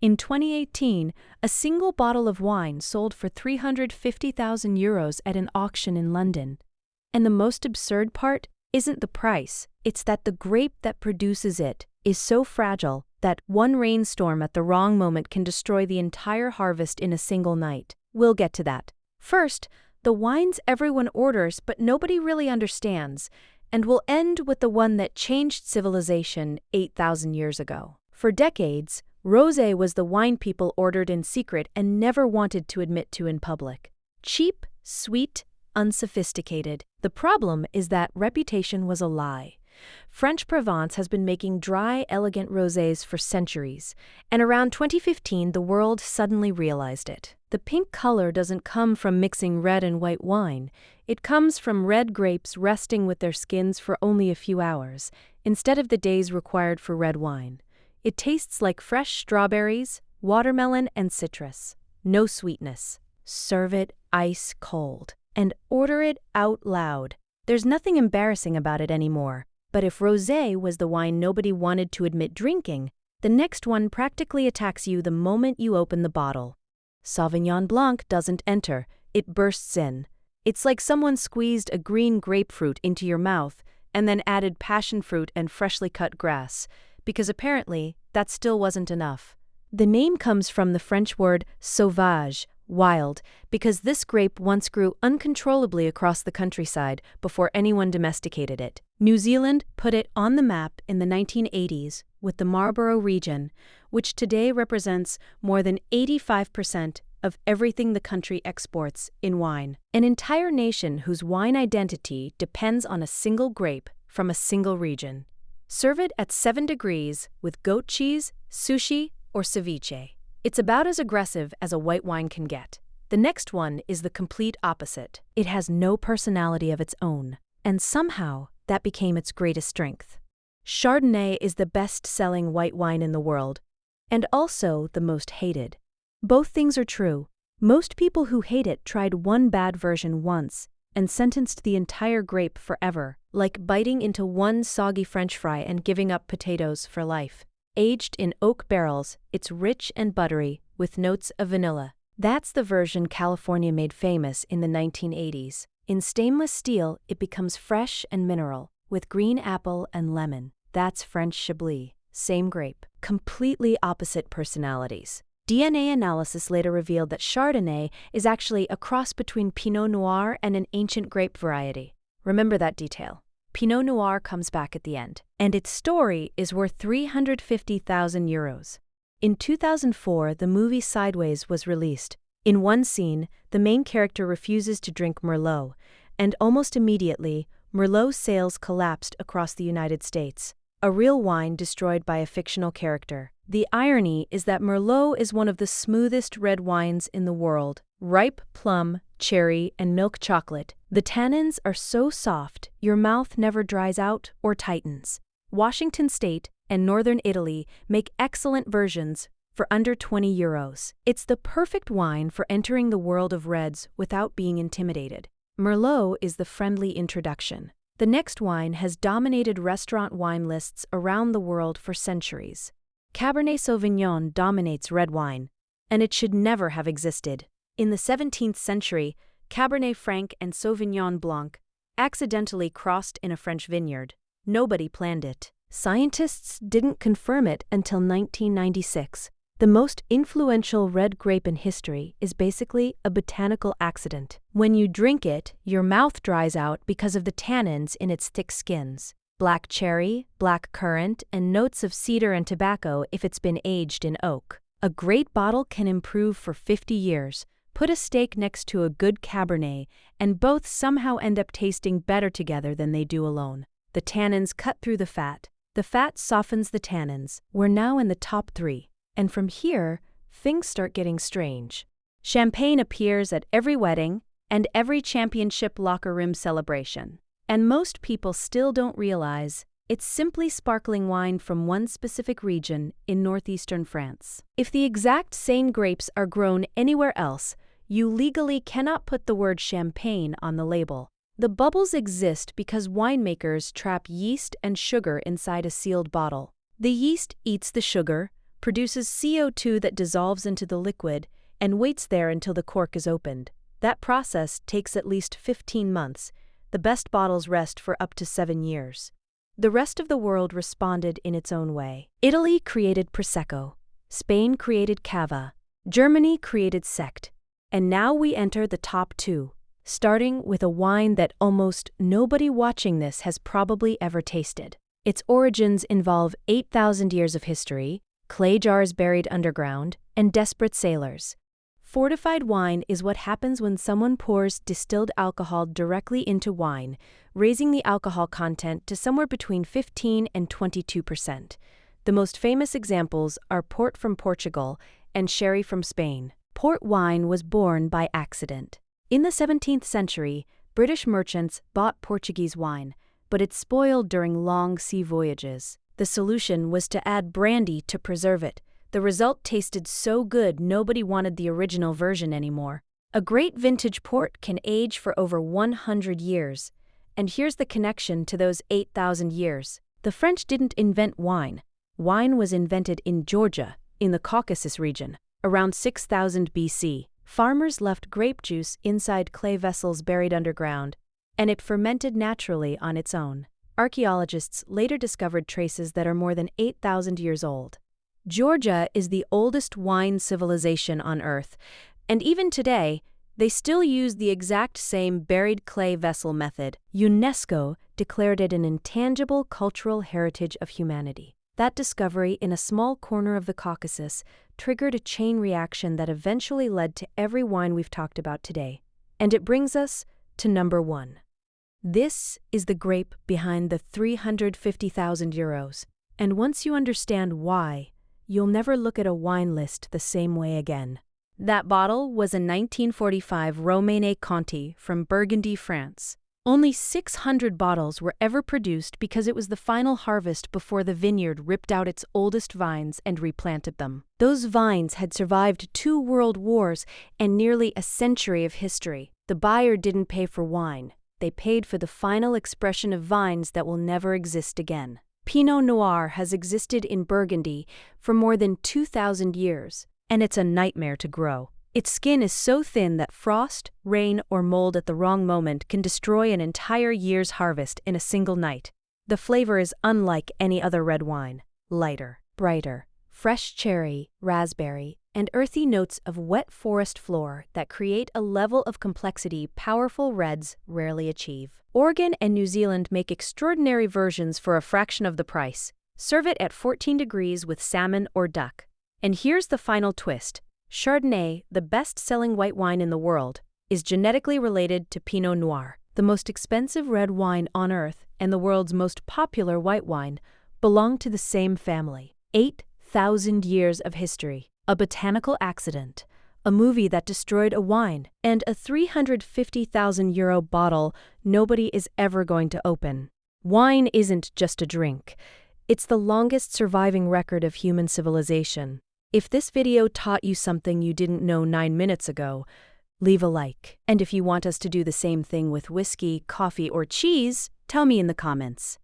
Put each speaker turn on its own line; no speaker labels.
In 2018, a single bottle of wine sold for €350,000 at an auction in London. And the most absurd part isn't the price, it's that the grape that produces it is so fragile that one rainstorm at the wrong moment can destroy the entire harvest in a single night. We'll get to that. First, the wines everyone orders but nobody really understands, and we'll end with the one that changed civilization 8,000 years ago. For decades, Rosé was the wine people ordered in secret and never wanted to admit to in public. Cheap, sweet, unsophisticated. The problem is that reputation was a lie. French Provence has been making dry, elegant rosés for centuries, and around 2015 the world suddenly realized it. The pink color doesn't come from mixing red and white wine. It comes from red grapes resting with their skins for only a few hours, instead of the days required for red wine. It tastes like fresh strawberries, watermelon, and citrus. No sweetness. Serve it ice cold. And order it out loud. There's nothing embarrassing about it anymore. But if rosé was the wine nobody wanted to admit drinking, the next one practically attacks you the moment you open the bottle. Sauvignon Blanc doesn't enter, it bursts in. It's like someone squeezed a green grapefruit into your mouth and then added passion fruit and freshly cut grass, because apparently that still wasn't enough. The name comes from the French word sauvage, wild, because this grape once grew uncontrollably across the countryside before anyone domesticated it. New Zealand put it on the map in the 1980s with the Marlborough region, which today represents more than 85% of everything the country exports in wine. An entire nation whose wine identity depends on a single grape from a single region. Serve it at 7 degrees with goat cheese, sushi, or ceviche. It's about as aggressive as a white wine can get. The next one is the complete opposite. It has no personality of its own, and somehow that became its greatest strength. Chardonnay is the best-selling white wine in the world, and also the most hated. Both things are true. Most people who hate it tried one bad version once and sentenced the entire grape forever, like biting into one soggy French fry and giving up potatoes for life. Aged in oak barrels, it's rich and buttery, with notes of vanilla. That's the version California made famous in the 1980s. In stainless steel, it becomes fresh and mineral, with green apple and lemon. That's French Chablis. Same grape. Completely opposite personalities. DNA analysis later revealed that Chardonnay is actually a cross between Pinot Noir and an ancient grape variety. Remember that detail. Pinot Noir comes back at the end, and its story is worth €350,000. In 2004, the movie Sideways was released. In one scene, the main character refuses to drink Merlot, and almost immediately, Merlot sales collapsed across the United States. A real wine destroyed by a fictional character. The irony is that Merlot is one of the smoothest red wines in the world. Ripe plum, cherry, and milk chocolate. The tannins are so soft, your mouth never dries out or tightens. Washington State and Northern Italy make excellent versions for under €20. It's the perfect wine for entering the world of reds without being intimidated. Merlot is the friendly introduction. The next wine has dominated restaurant wine lists around the world for centuries. Cabernet Sauvignon dominates red wine, and it should never have existed. In the 17th century, Cabernet Franc and Sauvignon Blanc accidentally crossed in a French vineyard. Nobody planned it. Scientists didn't confirm it until 1996. The most influential red grape in history is basically a botanical accident. When you drink it, your mouth dries out because of the tannins in its thick skins. Black cherry, black currant, and notes of cedar and tobacco if it's been aged in oak. A great bottle can improve for 50 years. Put a steak next to a good Cabernet, and both somehow end up tasting better together than they do alone. The tannins cut through the fat. The fat softens the tannins. We're now in the top 3. And from here, things start getting strange. Champagne appears at every wedding and every championship locker room celebration. And most people still don't realize it's simply sparkling wine from one specific region in northeastern France. If the exact same grapes are grown anywhere else, you legally cannot put the word champagne on the label. The bubbles exist because winemakers trap yeast and sugar inside a sealed bottle. The yeast eats the sugar, produces CO2 that dissolves into the liquid and waits there until the cork is opened. That process takes at least 15 months. The best bottles rest for up to 7 years. The rest of the world responded in its own way. Italy created Prosecco. Spain created Cava. Germany created Sekt. And now we enter the top 2, starting with a wine that almost nobody watching this has probably ever tasted. Its origins involve 8,000 years of history, clay jars buried underground, and desperate sailors. Fortified wine is what happens when someone pours distilled alcohol directly into wine, raising the alcohol content to somewhere between 15 and 22%. The most famous examples are port from Portugal and sherry from Spain. Port wine was born by accident. In the 17th century, British merchants bought Portuguese wine, but it spoiled during long sea voyages. The solution was to add brandy to preserve it. The result tasted so good nobody wanted the original version anymore. A great vintage port can age for over 100 years. And here's the connection to those 8,000 years. The French didn't invent wine. Wine was invented in Georgia, in the Caucasus region, around 6000 BC. Farmers left grape juice inside clay vessels buried underground, and it fermented naturally on its own. Archaeologists later discovered traces that are more than 8,000 years old. Georgia is the oldest wine civilization on Earth, and even today, they still use the exact same buried clay vessel method. UNESCO declared it an intangible cultural heritage of humanity. That discovery in a small corner of the Caucasus triggered a chain reaction that eventually led to every wine we've talked about today. And it brings us to number 1. This is the grape behind the 350,000 euros. And once you understand why, you'll never look at a wine list the same way again. That bottle was a 1945 Romanée Conti from Burgundy, France. Only 600 bottles were ever produced because it was the final harvest before the vineyard ripped out its oldest vines and replanted them. Those vines had survived 2 world wars and nearly a century of history. The buyer didn't pay for wine. They paid for the final expression of vines that will never exist again. Pinot Noir has existed in Burgundy for more than 2,000 years, and it's a nightmare to grow. Its skin is so thin that frost, rain, or mold at the wrong moment can destroy an entire year's harvest in a single night. The flavor is unlike any other red wine. Lighter, brighter, fresh cherry, raspberry, and earthy notes of wet forest floor that create a level of complexity powerful reds rarely achieve. Oregon and New Zealand make extraordinary versions for a fraction of the price. Serve it at 14 degrees with salmon or duck. And here's the final twist. Chardonnay, the best-selling white wine in the world, is genetically related to Pinot Noir. The most expensive red wine on earth and the world's most popular white wine belong to the same family. 8,000 years of history, a botanical accident, a movie that destroyed a wine, and a 350,000 euro bottle nobody is ever going to open. Wine isn't just a drink. It's the longest surviving record of human civilization. If this video taught you something you didn't know 9 minutes ago, leave a like. And if you want us to do the same thing with whiskey, coffee, or cheese, tell me in the comments.